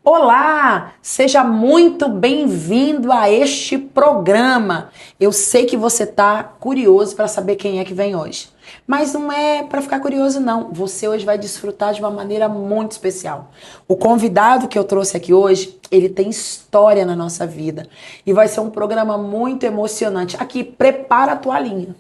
Olá, seja muito bem-vindo a este programa. Eu sei que você está curioso para saber quem é que vem hoje, mas não é para ficar curioso não. Você hoje vai desfrutar de uma maneira muito especial. O convidado que eu trouxe aqui hoje, ele tem história na nossa vida e vai ser um programa muito emocionante. Aqui, prepara a tua linha.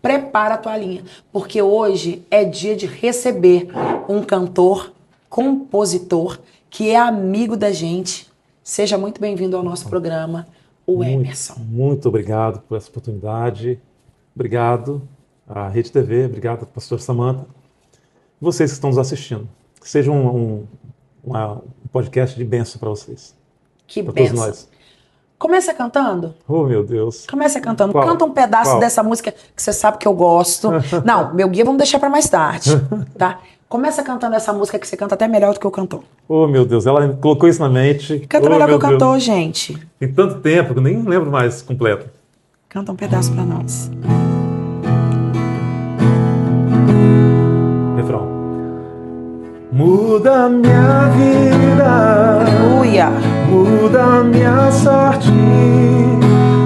Prepara a tua linha, porque hoje é dia de receber um cantor, compositor, que é amigo da gente. Seja muito bem-vindo ao nosso programa, o Emerson. Muito obrigado por essa oportunidade. Obrigado à Rede TV, obrigado à pastora Samantha. Vocês que estão nos assistindo. Que seja um podcast de bênção para vocês. Que para todos bênção. nós. Começa cantando. Oh, meu Deus. Começa cantando. Qual? Canta um pedaço Qual? dessa música que você sabe que eu gosto. Não, meu guia vamos deixar para mais tarde, tá? Começa cantando essa música que você canta até melhor do que o cantor. Oh, meu Deus, ela colocou isso na mente. Canta melhor que o meu cantor, Deus. gente. Tem tanto tempo que eu nem lembro mais completo. Canta um pedaço para nós. Refrão. Muda minha vida. Aleluia. Muda minha sorte.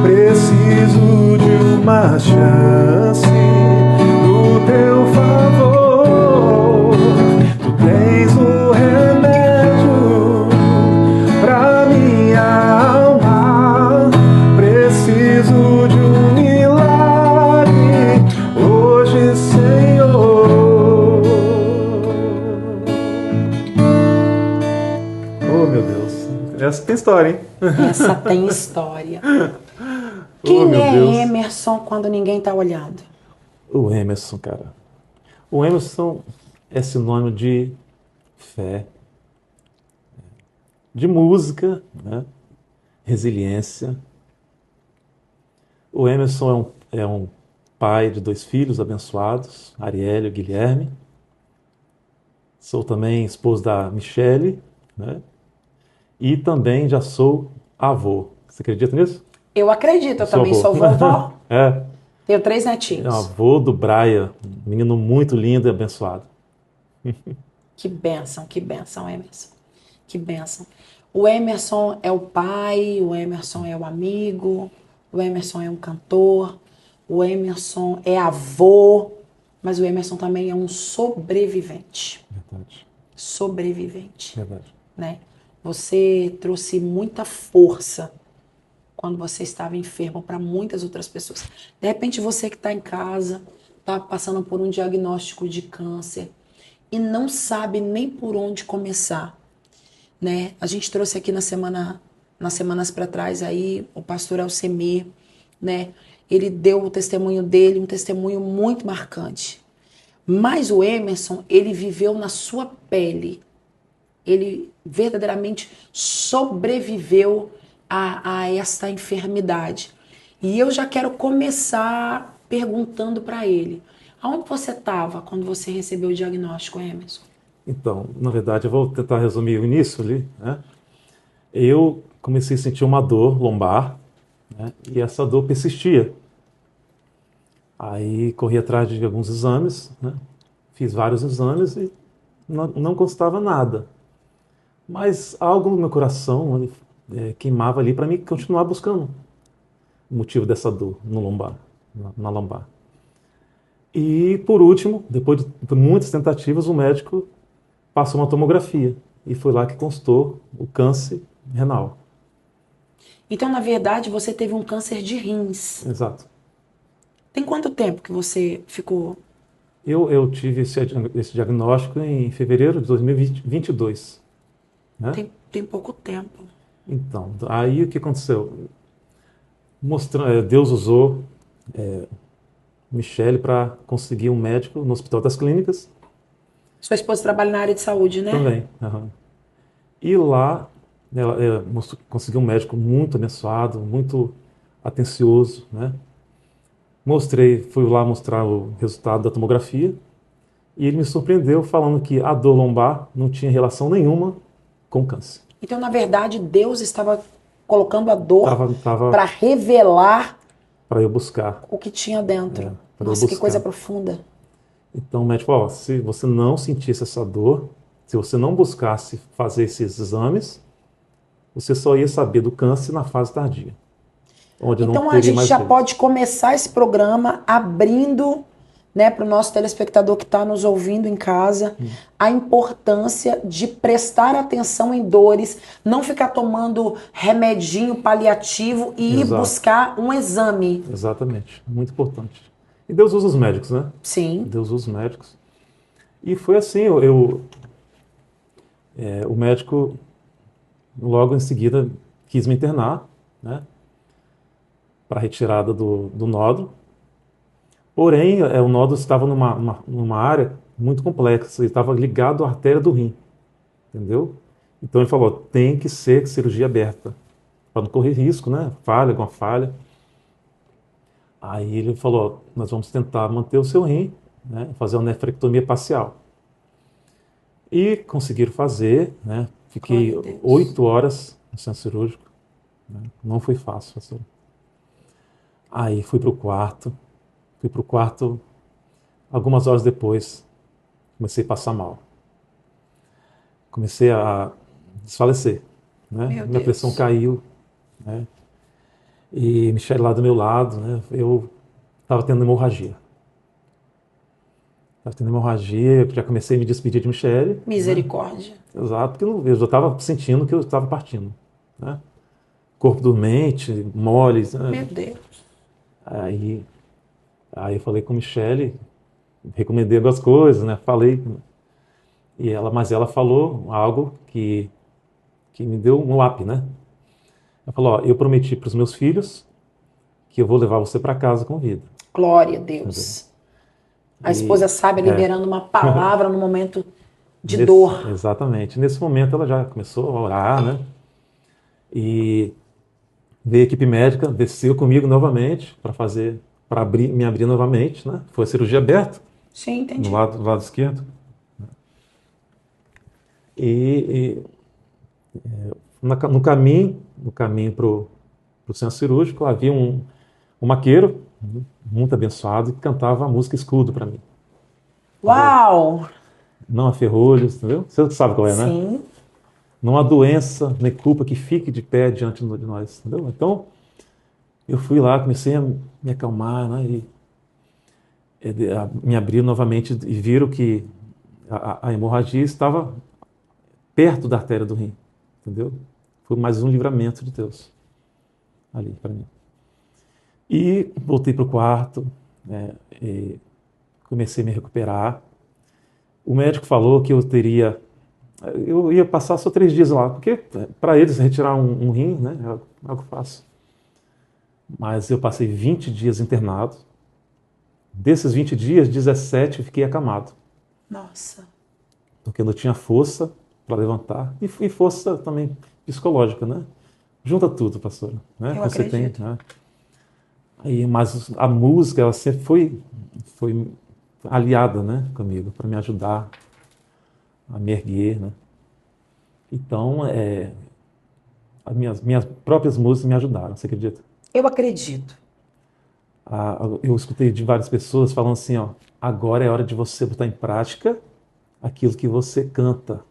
Preciso de uma chance do teu favor. Tu tens o remédio pra minha alma. Preciso de um milagre hoje, Senhor. Oh, meu Deus. Essa tem história, hein? Essa tem história. Oh, Quem meu é Deus. Emerson quando ninguém tá olhando? O Emerson, cara. O Emerson é sinônimo de fé, de música, né? Resiliência. O Emerson é um pai de 2 filhos abençoados, Arielle e Guilherme. Sou também esposo da Michele, né? E também já sou avô. Você acredita nisso? Eu acredito, eu Sou também avô. sou vovó. É. Tenho 3 É netinhos. avô do Braia, um menino muito lindo e abençoado. Que bênção, Emerson. Que bênção. O Emerson é o pai, o Emerson é o amigo, o Emerson é um cantor, o Emerson é avô, mas o Emerson também é um sobrevivente. Verdade, Sobrevivente, verdade. né? Você trouxe muita força quando você estava enfermo para muitas outras pessoas. De repente você que está em casa, está passando por um diagnóstico de câncer e não sabe nem por onde começar, né? A gente trouxe aqui nas semanas para trás aí o pastor Alcemir, né? Ele deu o testemunho dele, um testemunho muito marcante. Mas o Emerson, ele viveu na sua pele. Ele verdadeiramente sobreviveu a esta enfermidade. E eu já quero começar perguntando para ele: aonde você estava quando você recebeu o diagnóstico, Emerson? Então, na verdade, eu vou tentar resumir o início ali, né? Eu comecei a sentir uma dor lombar, né? E essa dor persistia. Aí corri atrás de alguns exames, né? Fiz vários exames e não constava nada. Mas algo no meu coração queimava ali para mim continuar buscando o motivo dessa dor no lombar, na lombar. E por último, depois de muitas tentativas, o médico passou uma tomografia e foi lá que constou o câncer renal. Então, na verdade, você teve um câncer de rins. Exato. Tem quanto tempo que você ficou? Eu tive esse diagnóstico em fevereiro de 2022. Né? Tem pouco tempo. Então, aí o que aconteceu? Deus usou Michele para conseguir um médico no Hospital das Clínicas. Sua esposa trabalha na área de saúde, né? Também. Uhum. E lá ela conseguiu um médico muito abençoado, muito atencioso, né? Fui lá mostrar o resultado da tomografia e ele me surpreendeu falando que a dor lombar não tinha relação nenhuma com câncer. Então, na verdade, Deus estava colocando a dor Tava para revelar para eu buscar, o que tinha dentro. para eu Nossa, que coisa buscar. profunda. Então o médico falou, ó, se você não sentisse essa dor, se você não buscasse fazer esses exames, você só ia saber do câncer na fase tardia, onde não Então a teria gente mais já jeito. pode começar esse programa abrindo, né, para o nosso telespectador que está nos ouvindo em casa, a importância de prestar atenção em dores, não ficar tomando remedinho paliativo e ir Exato, buscar um exame. exatamente, muito importante. E Deus usa os médicos, né? Sim, Deus usa os médicos. E foi assim, o médico logo em seguida quis me internar, né, para retirada do nódulo. Porém, o nódulo estava numa área muito complexa, ele estava ligado à artéria do rim, entendeu? Então ele falou, tem que ser cirurgia aberta, para não correr risco, né? Falha, alguma falha. Aí ele falou, nós vamos tentar manter o seu rim, né? Fazer uma nefrectomia parcial. E conseguiram fazer, né? glória Fiquei a Deus. 8 horas no centro cirúrgico, né? Não foi fácil, pastor. Aí fui pro quarto, algumas horas depois, comecei a passar mal. Comecei a desfalecer, né? Meu Minha pressão Deus. caiu, né? E Michele lá do meu lado, né? Eu estava tendo hemorragia. Estava tendo hemorragia, eu já comecei a me despedir de Michele, né? Misericórdia. Exato, porque eu já estava sentindo que eu estava partindo, né? Corpo dormente, moles, né? Meu Deus. Aí, aí eu falei com Michele, recomendei algumas coisas, né? Falei, mas ela falou algo que me deu um up, né? Ela falou, ó, eu prometi para os meus filhos que eu vou levar você para casa com vida. Glória a Entendeu? Deus. A E esposa sábia é, liberando uma palavra no momento de dor. exatamente. Nesse momento ela já começou a orar, né? E veio a equipe médica, desceu comigo novamente para me abrir novamente, né? Foi a cirurgia aberta Sim, no entendi. do lado esquerdo. E no caminho para o centro cirúrgico, havia um maqueiro muito abençoado que cantava a música Escudo para mim, entendeu? Uau! Não há ferrolhos, entendeu? Você sabe qual é, né? Sim. Não há doença nem culpa que fique de pé diante de nós, entendeu? Então, eu fui lá, comecei a me acalmar, né? Me abriram novamente e viram que a hemorragia estava perto da artéria do rim, entendeu? Foi mais um livramento de Deus ali para mim. E voltei para o quarto, né, e comecei a me recuperar. O médico falou que eu ia passar só 3 dias lá, porque para eles retirar um rim, né, é algo fácil. Mas eu passei 20 dias internado. Desses 20 dias, 17 eu fiquei acamado, Nossa, porque eu não tinha força para levantar e força também psicológica, né? Junta tudo, pastor, né? eu Quando você tem, acredito. né? Mas a música, ela sempre foi aliada, né, comigo, para me ajudar a me erguer, né? Então, as minhas próprias músicas me ajudaram, você acredita? Eu acredito. Eu escutei de várias pessoas falando assim, ó, agora é hora de você botar em prática aquilo que você canta.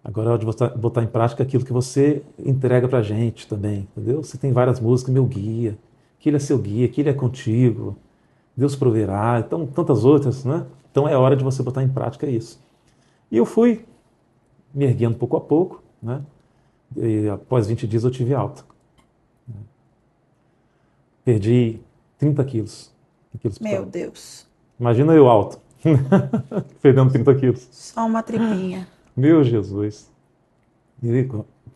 Agora é hora de botar em prática aquilo que você entrega pra gente também, entendeu? Você tem várias músicas, meu guia, que ele é seu guia, que ele é contigo, Deus proverá, então tantas outras, né? Então é hora de você botar em prática isso. E eu fui me erguendo pouco a pouco, né? E após 20 dias eu tive alta. Perdi 30 quilos aqui no Meu hospital. Deus. Imagina eu alto, perdendo 30 quilos. Só uma tripinha. Meu Jesus. E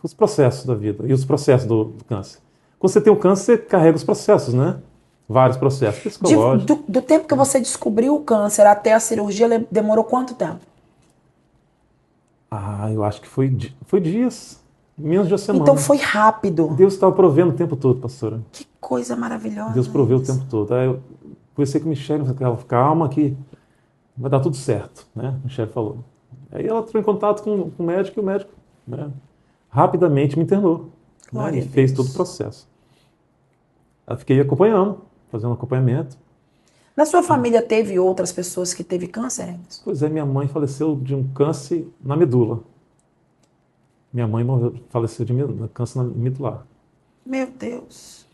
os processos da vida e os processos do câncer. Quando você tem o câncer, você carrega os processos, né? Vários processos psicológicos. Do tempo que você descobriu o câncer até a cirurgia, demorou quanto tempo? Eu acho que foi dias, menos de uma Então semana. foi rápido. Deus estava provendo o tempo todo, pastora. Que coisa Deus maravilhosa proveu o isso. tempo todo. Aí eu conversei com a Michelle, falei, calma que vai dar tudo certo, né? A Michelle falou. Aí ela entrou em contato com o médico e o médico né, rapidamente me internou, né, Glória e a fez Deus. todo o processo. Eu fiquei acompanhando, fazendo acompanhamento. Na sua família teve outras pessoas que teve câncer, Emerson? Pois é, minha mãe faleceu de um câncer na medula. Minha mãe faleceu de câncer na medular. Meu Deus.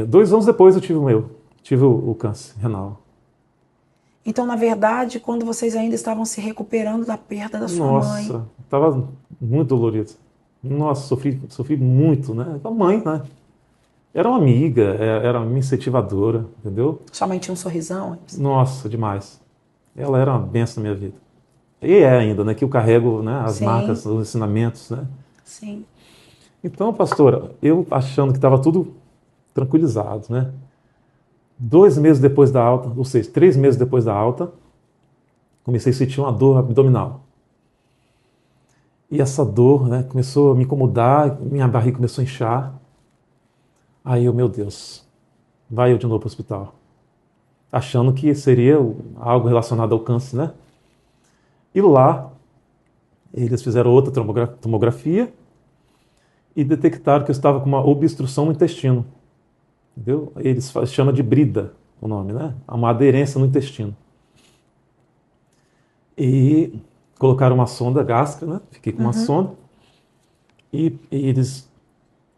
2 anos depois eu tive o meu. Tive o câncer renal. Então, na verdade, quando vocês ainda estavam se recuperando da perda da sua mãe. Nossa, estava muito dolorido. Nossa, sofri muito, né? A mãe, né? Era uma amiga, era uma incentivadora, entendeu? Sua mãe tinha um sorrisão, Emerson? Nossa, demais. Ela era uma benção na minha vida. E é ainda, né? Que eu carrego, né, as Sim, marcas, os ensinamentos, né? sim. Então, pastora, eu achando que estava tudo tranquilizado, né? 2 meses depois da alta, ou seja, 3 meses depois da alta, comecei a sentir uma dor abdominal. E essa dor, né, começou a me incomodar, minha barriga começou a inchar. Aí eu, meu Deus, vai eu de novo para o hospital. Achando que seria algo relacionado ao câncer, né? E lá, eles fizeram outra tomografia e detectaram que eu estava com uma obstrução no intestino. Entendeu? Eles chamam de brida, o nome, né? Uma aderência no intestino. E colocaram uma sonda gástrica, né? Fiquei com uma Uhum. sonda. E eles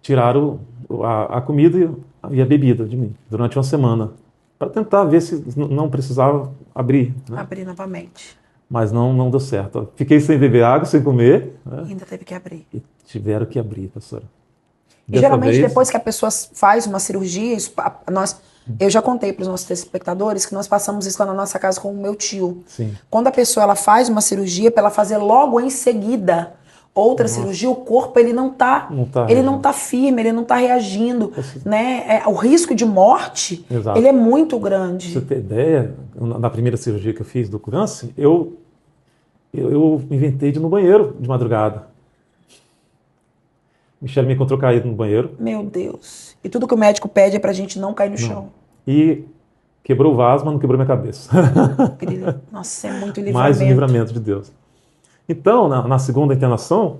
tiraram a comida e a bebida de mim durante uma semana. Para tentar ver se não precisava abrir, né? Abrir novamente. Mas não deu certo. Fiquei sem beber água, sem comer, né? Ainda teve que abrir. E tiveram que abrir, professora. E Dessa geralmente, vez, depois que a pessoa faz uma cirurgia, eu já contei para os nossos telespectadores que nós passamos isso lá na nossa casa com o meu tio. sim. Quando a pessoa ela faz uma cirurgia, para ela fazer logo em seguida outra cirurgia, Nossa, o corpo ele não tá, não está ele não reagindo. tá firme, ele não tá reagindo, Você- né? O risco de morte, ele Exato. é muito Pra você grande. ter ideia, na primeira cirurgia que eu fiz do câncer, eu inventei de ir no banheiro de madrugada. Michelle me encontrou caído no banheiro Meu Deus. E tudo que o médico pede é pra gente não cair no não. chão. E quebrou o vaso, mas não quebrou minha cabeça. Nossa, é muito Mais um livramento. livramento de Deus. Então, na segunda internação,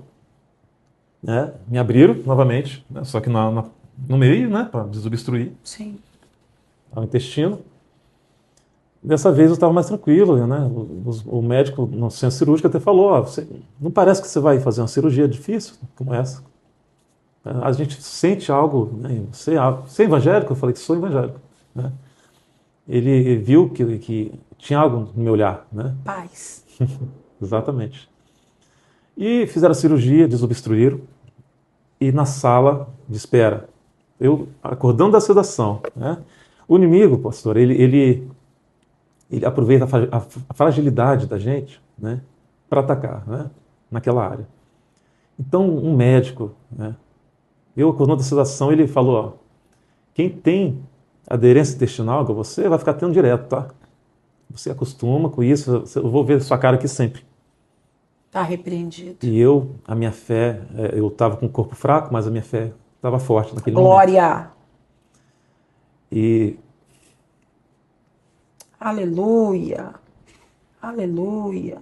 né, me abriram novamente, né, só que no meio, né, para desobstruir Sim. o intestino. Dessa vez eu estava mais tranquilo, né? O médico no centro cirúrgico até falou: ó, não parece que você vai fazer uma cirurgia difícil como essa. A gente sente algo, né? Você é evangélico? Eu falei que sou evangélico, né? Ele viu que tinha algo no meu olhar, né? Paz. Exatamente. E fizeram a cirurgia, desobstruíram, e na sala de espera, eu acordando da sedação, né? O inimigo, pastor, ele aproveita a fragilidade da gente, né, para atacar, né, naquela área. Então, um médico, né, eu, acordando da sedação, ele falou: ó, quem tem aderência intestinal igual você vai ficar tendo direto, tá? Você acostuma com isso, eu vou ver sua cara aqui sempre. Tá repreendido. E eu, a minha fé, eu estava com o corpo fraco, mas a minha fé estava forte naquele momento. Glória. E Aleluia. Aleluia.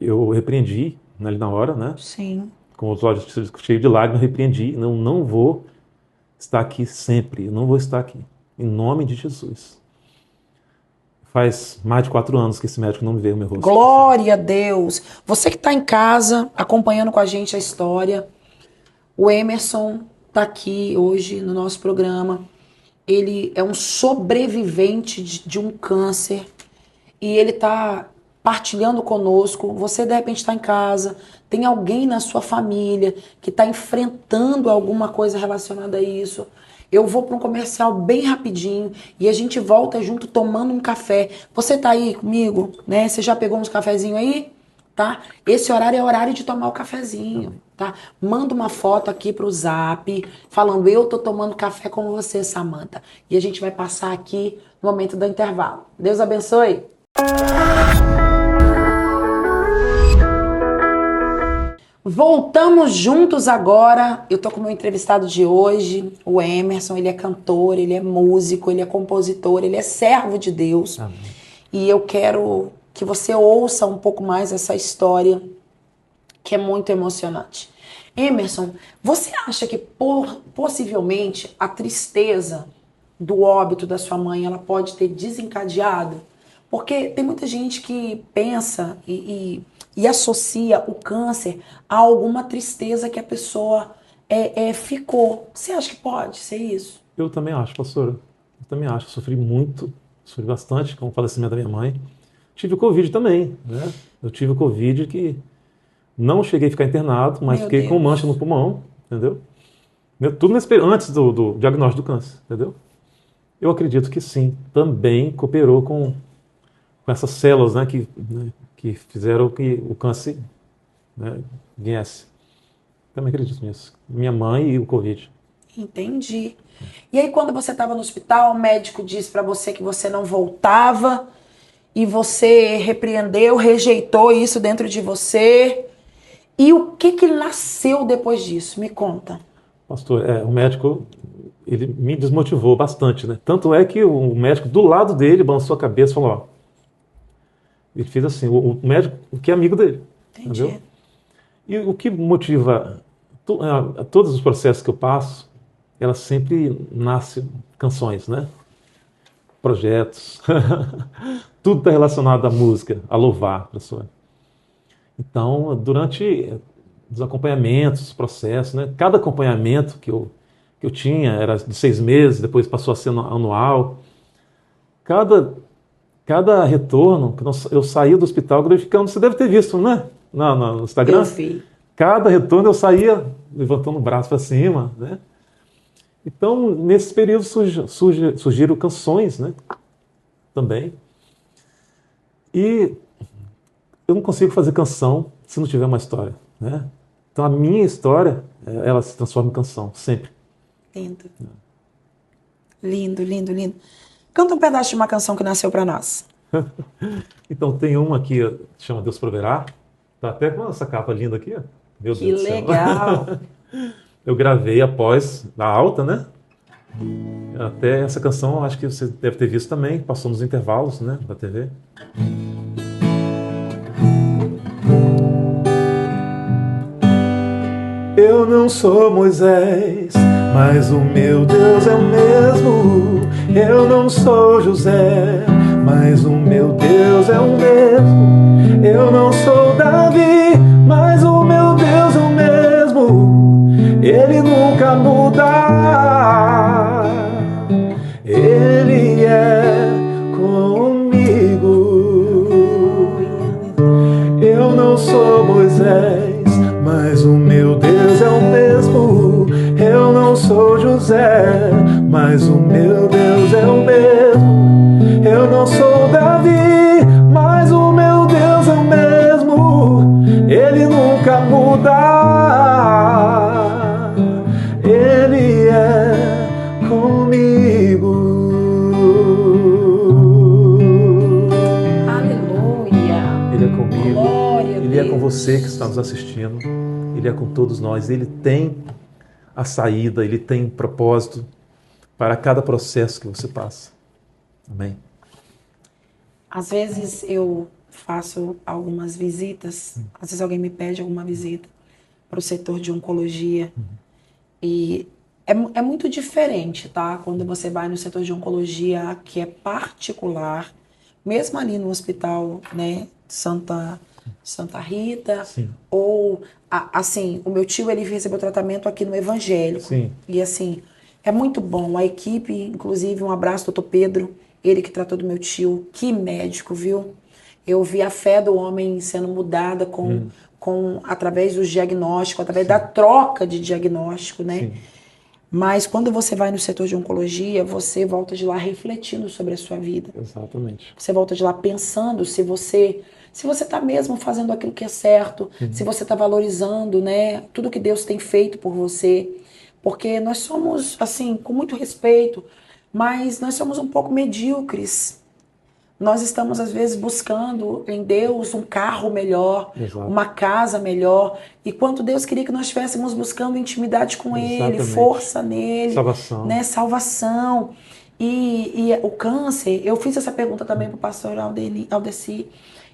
eu repreendi ali na hora, né? Sim. Com os olhos cheios de lágrimas, eu repreendi. Não vou estar aqui sempre, eu não vou estar aqui. Em nome de Jesus. Faz mais de 4 anos que esse médico não me vê o meu rosto. Glória a Deus. Você que está em casa acompanhando com a gente a história, o Emerson está aqui hoje no nosso programa. Ele é um sobrevivente de um câncer e ele está partilhando conosco. Você de repente está em casa, tem alguém na sua família que está enfrentando alguma coisa relacionada a isso. Eu vou para um comercial bem rapidinho e a gente volta junto tomando um café. Você tá aí comigo, né? Você já pegou uns cafezinhos aí? Tá? Esse horário é horário de tomar o cafezinho, tá? Manda uma foto aqui pro Zap, falando: eu tô tomando café com você, Samantha. E a gente vai passar aqui no momento do intervalo. Deus abençoe. Voltamos juntos agora. Eu tô com o meu entrevistado de hoje, o Emerson. Ele é cantor, ele é músico, ele é compositor, ele é servo de Deus. Amém. E eu quero que você ouça um pouco mais essa história, que é muito emocionante. Emerson, você acha que possivelmente a tristeza do óbito da sua mãe, ela pode ter desencadeado? Porque tem muita gente que pensa e associa o câncer a alguma tristeza que a pessoa ficou. Você acha que pode ser isso? Eu também acho, pastora. Eu também acho. Eu sofri muito, sofri bastante com o falecimento da minha mãe. Tive o Covid também, né? Eu tive o Covid que não cheguei a ficar internado, mas Meu fiquei com mancha no Deus. pulmão, entendeu? Tudo antes do diagnóstico do câncer, entendeu? Eu acredito que sim, também cooperou com essas células, que fizeram que o câncer, né, viesse. Também acredito nisso. Minha mãe e o Covid. Entendi. E aí, quando você estava no hospital, o médico disse para você que você não voltava e você repreendeu, rejeitou isso dentro de você. E o que nasceu depois disso? Me conta. Pastor, o médico, ele me desmotivou bastante, né? Tanto é que o médico do lado dele balançou a cabeça e falou, ó, ele fez assim, o médico que é amigo dele, entendeu? Entendi. E o que motiva todos os processos que eu passo, ela sempre nasce canções, né? Projetos, tudo está relacionado à música, a louvar, professor. Então, durante os acompanhamentos, os processos, né? Cada acompanhamento que eu tinha era de 6 meses, depois passou a ser anual. Cada, cada retorno, que eu saía do hospital glorificando, você deve ter visto, né? No Eu Instagram. vi. Cada retorno eu saía levantando o braço para cima, né? Então, nesse período surgiram canções, né? Também. E eu não consigo fazer canção se não tiver uma história, né? Então, a minha história, ela se transforma em canção, sempre. Lindo. Lindo, lindo, lindo. Canta um pedaço de uma canção que nasceu para nós. Então, tem uma aqui, que chama Deus Proverá. Tá até com essa capa linda aqui, ó. Meu Que Deus do céu. legal. Eu gravei após a alta, né? Até essa canção, acho que você deve ter visto também, passou nos intervalos, né, da TV. Eu não sou Moisés, mas o meu Deus é o mesmo. Eu não sou José, mas o meu Deus é o mesmo. Eu não sou Davi, mas o meu Deus é o mesmo. Ele nunca muda. Ele é comigo. Eu não sou Moisés, mas o meu Deus é o mesmo. Eu não sou José, mas o meu Deus é o mesmo. Eu não sou Davi, mas o meu Deus é o mesmo. Ele nunca muda. Ele é comigo. Aleluia. Ele é comigo. Glória a Ele é com Deus. você que está nos assistindo. Ele é com todos nós. Ele tem a saída, ele tem propósito para cada processo que você passa. Amém. Às vezes eu faço algumas visitas, às vezes alguém me pede alguma visita para o setor de oncologia e é muito diferente, tá? Quando você vai no setor de oncologia que é particular, mesmo ali no hospital, né, Santa Rita, Sim. ou assim, o meu tio ele recebeu tratamento aqui no evangélico. Sim. E assim, é muito bom. A equipe, inclusive, um abraço, doutor Pedro, ele que tratou do meu tio, que médico, viu? Eu vi a fé do homem sendo mudada através do diagnóstico, através da troca de diagnóstico, né? Sim. Mas quando você vai no setor de oncologia, você volta de lá refletindo sobre a sua vida. Exatamente. Você volta de lá pensando se você está mesmo fazendo aquilo que é certo, se você está valorizando, né, tudo que Deus tem feito por você. Porque nós somos, assim, com muito respeito, mas nós somos um pouco medíocres. Nós estamos, às vezes, buscando em Deus um carro melhor, Exato. uma casa melhor. E quanto Deus queria que nós estivéssemos buscando intimidade com Ele, Exatamente. força nele, Salvação. né, salvação. E o câncer, eu fiz essa pergunta também para o pastor Aldeci.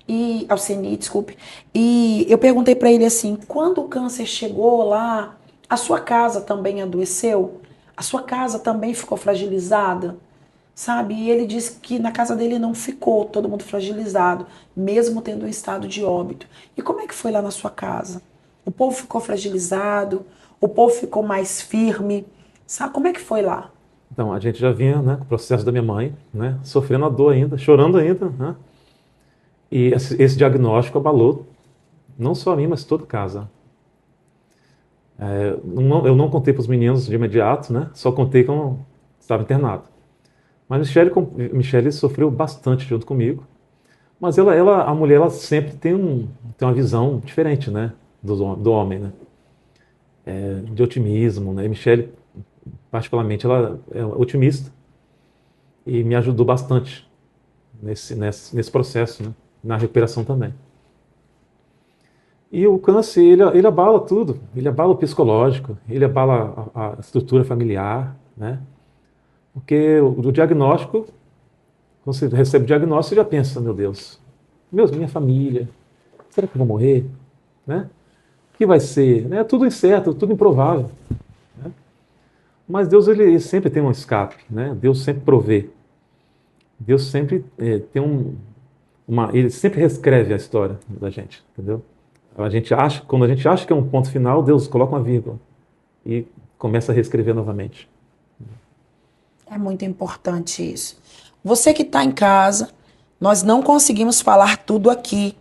e Alceni, desculpe. E eu perguntei para ele assim: quando o câncer chegou lá, a sua casa também adoeceu? A sua casa também ficou fragilizada? Sabe? E ele disse que na casa dele não ficou todo mundo fragilizado, mesmo tendo um estado de óbito. E como é que foi lá na sua casa? O povo ficou fragilizado? O povo ficou mais firme? Sabe como é que foi lá? Então, a gente já vinha, né, com o processo da minha mãe, né, sofrendo a dor ainda, chorando ainda, né? E esse diagnóstico abalou não só a mim, mas toda a casa. Eu não contei para os meninos de imediato, né? Só contei quando estava internado. Mas Michele sofreu bastante junto comigo. Mas a mulher, ela sempre tem uma visão diferente, né? Do homem, né? De otimismo, né? E Michele, particularmente, ela é otimista e me ajudou bastante nesse processo, né? Na recuperação também. E o câncer, ele abala tudo. Ele abala o psicológico, ele abala a estrutura familiar, né? Porque o diagnóstico, quando você recebe o diagnóstico, você já pensa, meu Deus, minha família, será que eu vou morrer? Né? O que vai ser? É tudo incerto, tudo improvável. Né? Mas Deus, ele sempre tem um escape, né? Deus sempre provê. Deus sempre tem ele sempre reescreve a história da gente, entendeu? Quando a gente acha que é um ponto final, Deus coloca uma vírgula e começa a reescrever novamente. É muito importante isso. Você que está em casa, nós não conseguimos falar tudo aqui.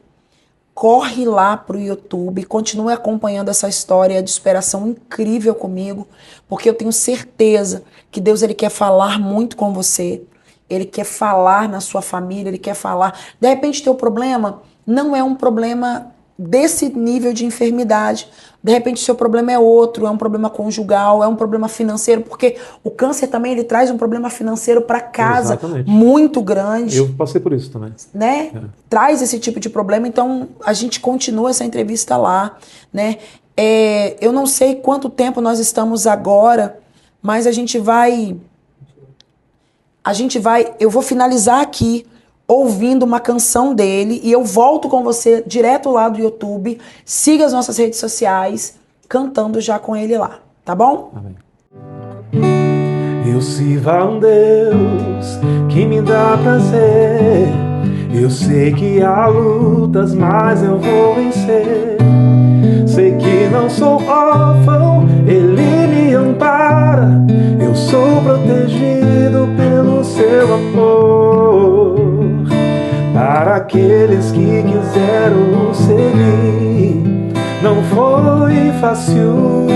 Corre lá para o YouTube, continue acompanhando essa história de superação incrível comigo, porque eu tenho certeza que Deus, ele quer falar muito com você. Ele quer falar na sua família, ele quer falar. De repente, teu problema não é um problema desse nível de enfermidade. De repente, seu problema é outro, é um problema conjugal, é um problema financeiro, porque o câncer também, ele traz um problema financeiro para casa. Exatamente. Muito grande. Eu passei por isso também. Né? Traz esse tipo de problema, então a gente continua essa entrevista lá, né? Eu não sei quanto tempo nós estamos agora, mas eu vou finalizar aqui ouvindo uma canção dele e eu volto com você direto lá do YouTube. Siga as nossas redes sociais, cantando já com ele lá, tá bom? Amém. Eu sirvo a um Deus que me dá prazer. Eu sei que há lutas, mas eu vou vencer. Sei que não sou órfão, Ele me ampara. Eu sou protegido pelo seu amor. Para aqueles que quiseram seguir, não foi fácil.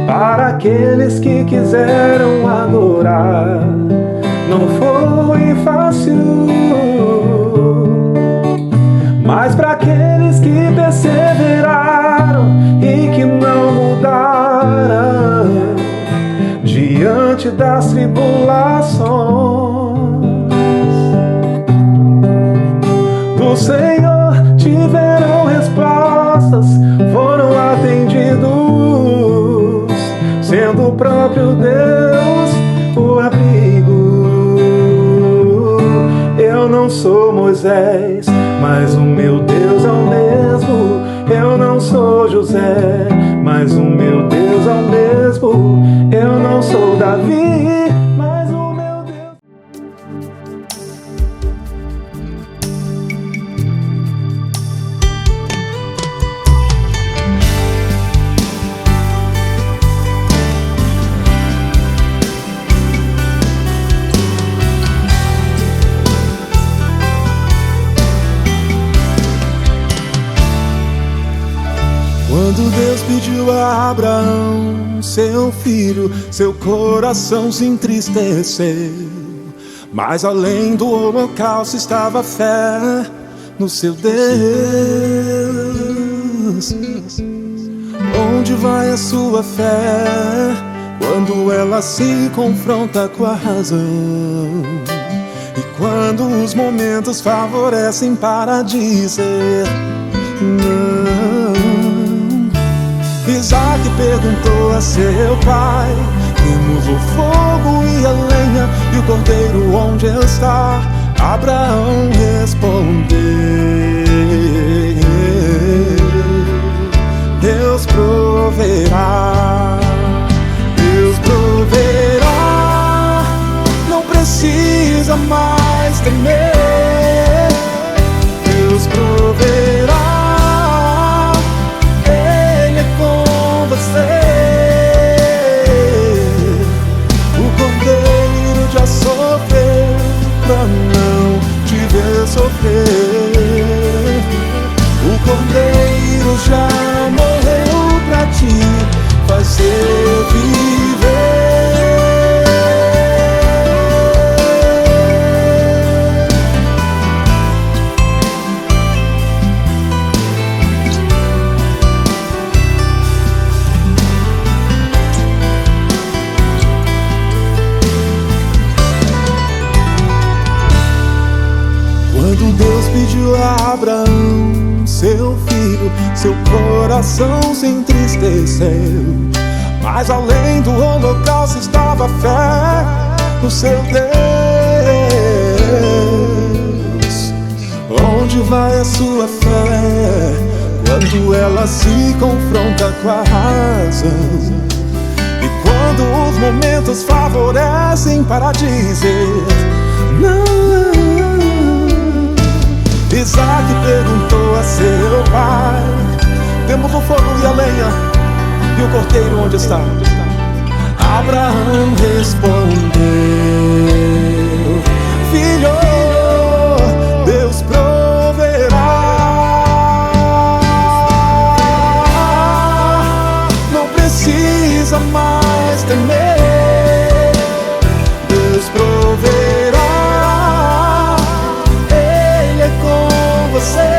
Para aqueles que quiseram adorar, não foi fácil. Mas para aqueles que perseveraram e que não mudaram diante das tribulações, do Senhor tiveram respostas, foram atendidos, sendo o próprio Deus o abrigo. Eu não sou Moisés, mas o meu Deus é o mesmo. Eu não sou José, mas o meu Deus é o mesmo. Eu não sou Davi, mas o meu Deus... Quando Deus pediu a Abraão, seu filho, seu coração se entristeceu. Mas além do holocausto estava a fé no seu Deus. Onde vai a sua fé quando ela se confronta com a razão? E quando os momentos favorecem para dizer não? Isaac perguntou a seu pai: temos o fogo e a lenha, e o cordeiro onde está? Abraão respondeu: Deus proverá, Deus proverá, não precisa mais temer. Deus proverá, Ele é com você. O cordeiro já sofreu pra não te ver sofrer. O cordeiro já morreu pra te fazer viver. Quando Deus pediu a Abraão, seu filho, seu coração se entristeceu. Mas além do holocausto estava a fé no seu Deus. Onde vai a sua fé quando ela se confronta com a razão? E quando os momentos favorecem para dizer não? Isaac perguntou a seu pai: temos o fogo e a lenha, e o cordeiro onde está? Abraão respondeu: filho, Deus proverá, não precisa mais temer. Deus proverá, Ele é com você.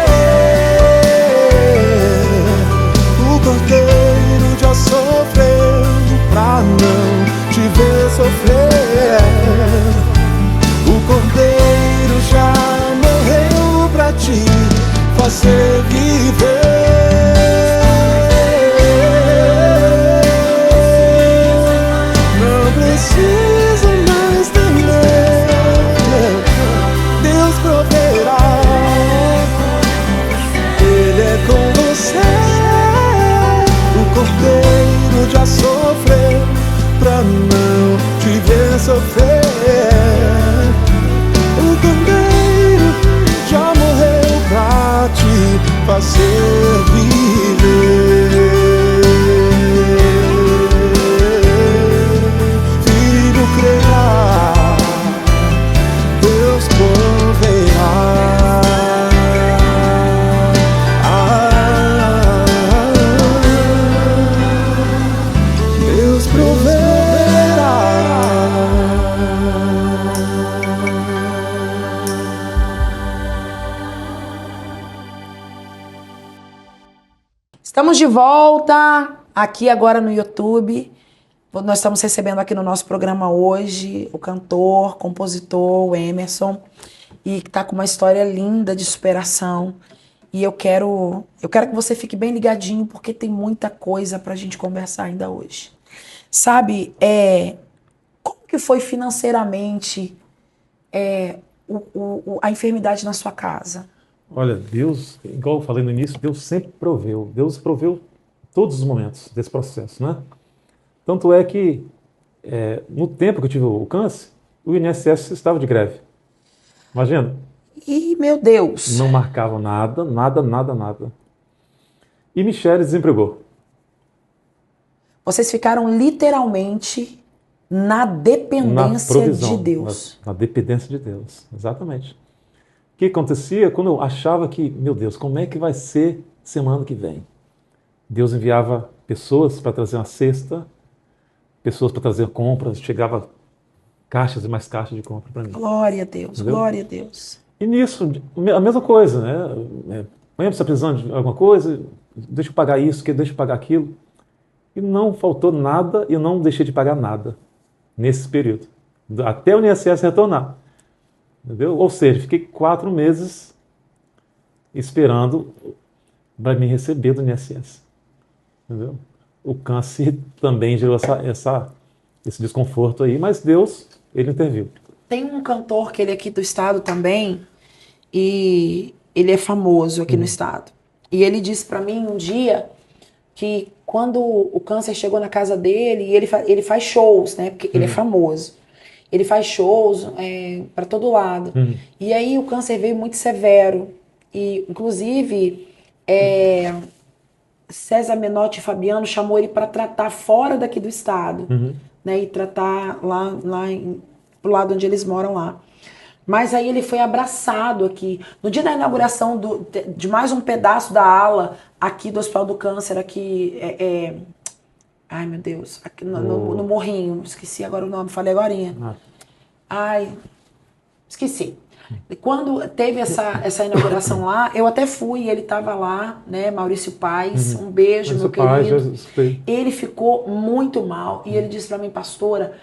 O cordeiro já sofreu pra não te ver sofrer. O cordeiro já morreu pra te fazer viver. Não precisa mais temer. Deus proverá, Ele é com você. O cordeiro já sofreu pra não te ver sofrer. O cordeiro já morreu pra te fazer viver. Filho, creia, Deus proverá. Deus proverá. Estamos de volta aqui agora no YouTube. Nós estamos recebendo aqui no nosso programa hoje o cantor, compositor, o Emerson, e que está com uma história linda de superação. E eu quero que você fique bem ligadinho, porque tem muita coisa para a gente conversar ainda hoje. Sabe, como que foi financeiramente a enfermidade na sua casa? Olha, Deus, igual eu falei no início, Deus sempre proveu. Deus proveu todos os momentos desse processo, né? Tanto é que, no tempo que eu tive o câncer, o INSS estava de greve. Imagina. Ih, meu Deus! Não marcavam nada, nada, nada, nada. E Michele desempregou. Vocês ficaram literalmente na dependência provisão, de Deus. Na dependência de Deus, exatamente. O que acontecia quando eu achava que, meu Deus, como é que vai ser semana que vem? Deus enviava pessoas para trazer uma cesta, pessoas para trazer compras, chegava caixas e mais caixas de compra para mim. Glória a Deus, entendeu? glória a Deus. E nisso, a mesma coisa, né? Amanhã você está precisando de alguma coisa, deixa eu pagar isso, deixa eu pagar aquilo. E não faltou nada, e eu não deixei de pagar nada nesse período, até o INSS retornar. Entendeu? Ou seja, fiquei 4 meses esperando para me receber do INSS. Entendeu? O câncer também gerou esse desconforto aí, mas Deus, Ele interviu. Tem um cantor que ele é aqui do estado também, e ele é famoso aqui no estado. E ele disse pra mim um dia que quando o câncer chegou na casa dele, e ele faz shows, né? Porque ele é famoso. Ele faz shows para todo lado. E aí o câncer veio muito severo. E, inclusive, César Menotti e Fabiano chamou ele para tratar fora daqui do estado. Né? E tratar pro lado onde eles moram lá. Mas aí ele foi abraçado aqui. No dia da inauguração de mais um pedaço da ala aqui do Hospital do Câncer, aqui ai, meu Deus. Aqui no Morrinho. Esqueci agora o nome, falei agorinha. Ai, esqueci. Quando teve essa inauguração lá, eu até fui, ele estava lá, né, Maurício Paes, um beijo, meu querido. Ele ficou muito mal e ele disse para mim, pastora,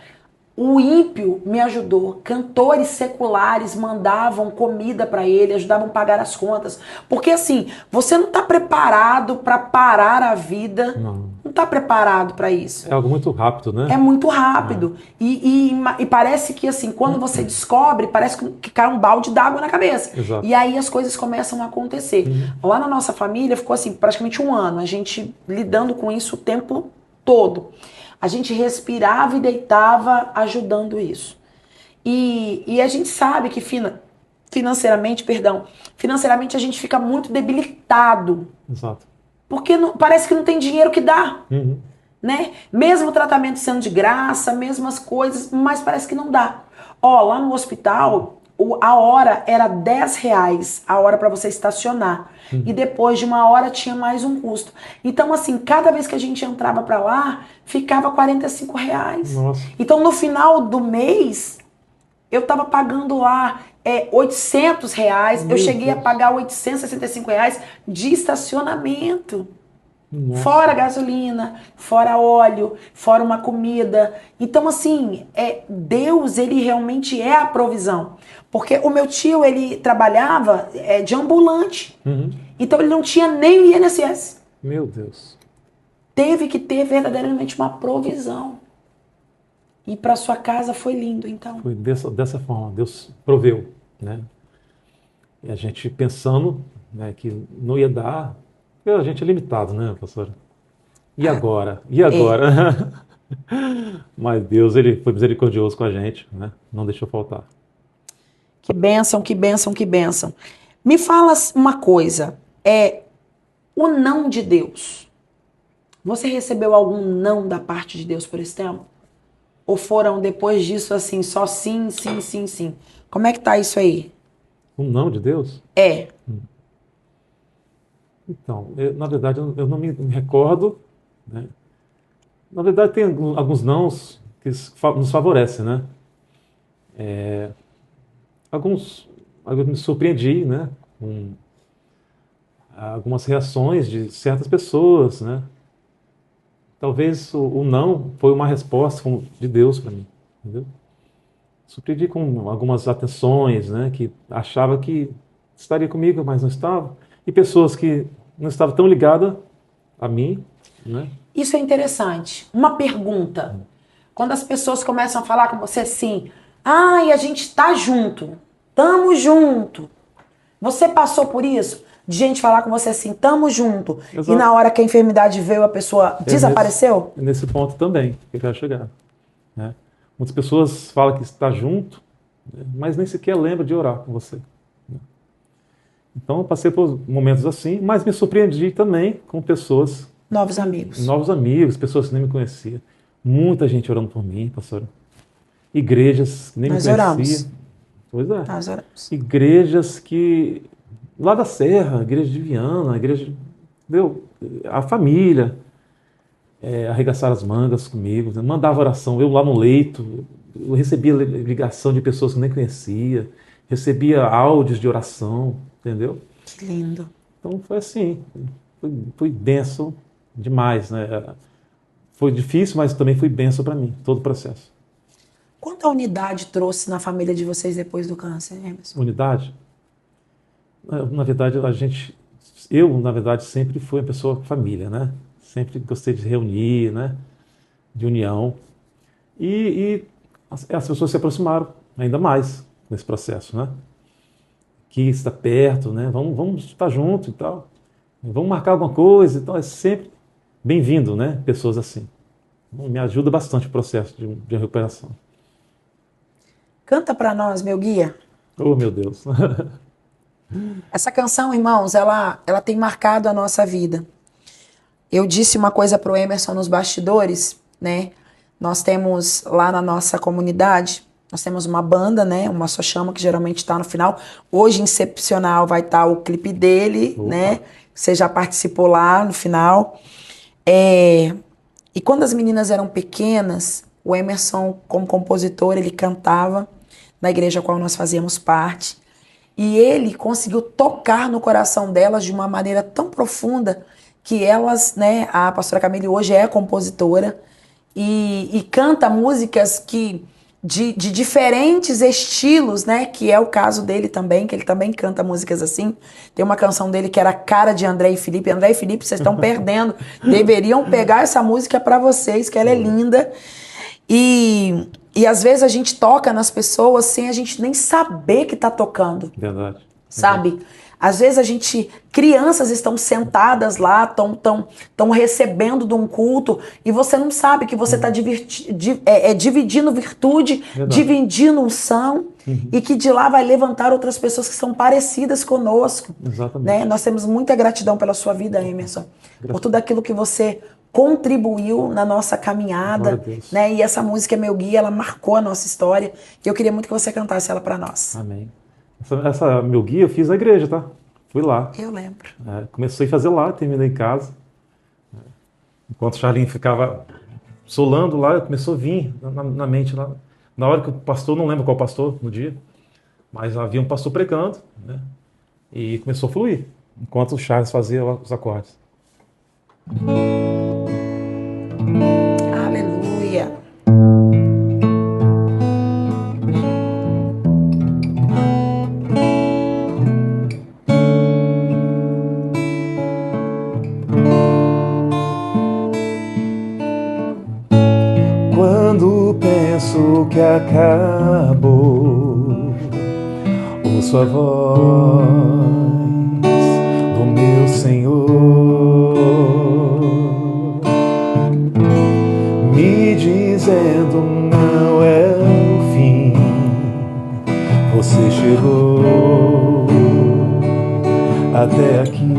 o ímpio me ajudou. Cantores seculares mandavam comida para ele, ajudavam a pagar as contas. Porque assim, você não está preparado para parar a vida. Não está preparado para isso. É algo muito rápido, né? É muito rápido. E parece que assim, quando você descobre, parece que cai um balde d'água na cabeça. Exato. E aí as coisas começam a acontecer. Lá na nossa família ficou assim, praticamente um ano, a gente lidando com isso o tempo todo. A gente respirava e deitava ajudando isso. E a gente sabe que financeiramente a gente fica muito debilitado. Exato. Porque parece que não tem dinheiro que dá. Né? Mesmo o tratamento sendo de graça, mesmas coisas, mas parece que não dá. Ó, lá no hospital, a hora era R$10 a hora para você estacionar. E depois de uma hora tinha mais um custo. Então, assim, cada vez que a gente entrava para lá, ficava R$45. Nossa. Então, no final do mês, eu tava pagando lá R$800. Eu cheguei a pagar R$865 de estacionamento. Nossa. Fora gasolina, fora óleo, fora uma comida. Então, assim, Deus, ele realmente é a provisão. Porque o meu tio, ele trabalhava de ambulante. Então, ele não tinha nem o INSS. Meu Deus. Teve que ter verdadeiramente uma provisão. E para sua casa foi lindo, então. Foi dessa forma, Deus proveu, né? E a gente pensando, né, que não ia dar, porque a gente é limitado, né, pastora? E agora? E agora? Mas Deus, ele foi misericordioso com a gente, né? Não deixou faltar. Que bênção, que bênção, que bênção. Me fala uma coisa, o não de Deus. Você recebeu algum não da parte de Deus por esse tempo? Ou foram depois disso assim, só sim, sim, sim, sim? Como é que tá isso aí? Um não de Deus? Então, na verdade, eu não me recordo, né? Na verdade, tem alguns nãos que nos favorecem, né? Eu me surpreendi, né? Com algumas reações de certas pessoas, né? Talvez o não foi uma resposta de Deus para mim, entendeu? Surpreendi com algumas atenções, né? Que achava que estaria comigo, mas não estava. E pessoas que não estavam tão ligadas a mim, né? Isso é interessante. Uma pergunta. Quando as pessoas começam a falar com você assim, ai, a gente tá junto, tamo junto. Você passou por isso? De gente falar com você assim, tamo junto. Exato. E na hora que a enfermidade veio, a pessoa desapareceu? Nesse ponto também, que eu quero chegar, né? Muitas pessoas falam que está junto, né, mas nem sequer lembra de orar com você, né? Então eu passei por momentos assim, mas me surpreendi também com pessoas... Novos amigos, pessoas que nem me conheciam. Muita gente orando por mim, pastora. Igrejas que nem me conheciam. Oramos. Pois é. Nós oramos. Igrejas que... Lá da Serra, igreja de Viana, a família, arregaçaram as mangas comigo, né? Mandava oração, eu lá no leito, eu recebia ligação de pessoas que nem conhecia, recebia áudios de oração, entendeu? Que lindo. Então foi assim, foi benção demais, né? Foi difícil, mas também foi benção para mim, todo o processo. Quanta unidade trouxe na família de vocês depois do câncer, Emerson? Unidade? Na verdade, eu, na verdade, sempre fui uma pessoa família, né? Sempre gostei de reunir, né? De união. E as pessoas se aproximaram, ainda mais nesse processo, né? Que está perto, né? Vamos estar junto e tal. Vamos marcar alguma coisa e tal. É sempre bem-vindo, né? Pessoas assim. Me ajuda bastante o processo de recuperação. Canta para nós, meu guia. Oh, meu Deus. Essa canção, irmãos, ela tem marcado a nossa vida. Eu disse uma coisa pro Emerson nos bastidores, né? Nós temos lá na nossa comunidade, nós temos uma banda, né? Uma Só Chama, que geralmente está no final. Hoje, em Excepcional, vai estar o clipe dele, Opa. né? Você já participou lá no final. E quando as meninas eram pequenas, o Emerson, como compositor, ele cantava na igreja a qual nós fazíamos parte. E ele conseguiu tocar no coração delas de uma maneira tão profunda que elas, né, a pastora Camille hoje é compositora e canta músicas que de diferentes estilos, né, que é o caso dele também, que ele também canta músicas assim. Tem uma canção dele que era a cara de André e Felipe. André e Felipe, vocês estão perdendo. Deveriam pegar essa música para vocês, que ela é linda. E às vezes a gente toca nas pessoas sem a gente nem saber que tá tocando. Verdade. Sabe? Às vezes crianças estão sentadas lá, estão recebendo de um culto e você não sabe que você está dividindo virtude, Verdade. dividindo unção e que de lá vai levantar outras pessoas que são parecidas conosco. Exatamente. Né? Nós temos muita gratidão pela sua vida, Emerson, por tudo aquilo que você contribuiu na nossa caminhada, né? E essa música é Meu Guia, ela marcou a nossa história e eu queria muito que você cantasse ela para nós. Amém. Essa Meu Guia eu fiz na igreja, tá? Fui lá. Eu lembro. Comecei a fazer lá, terminei em casa. Enquanto o Charlinho ficava solando lá, começou a vir na mente lá. Na hora que o pastor, não lembro qual pastor no dia, mas havia um pastor pregando, né? E começou a fluir, enquanto o Charles fazia os acordes. Aleluia. Quando penso que acabou, ouço a voz do meu Senhor me dizendo: não é o fim, você chegou até aqui.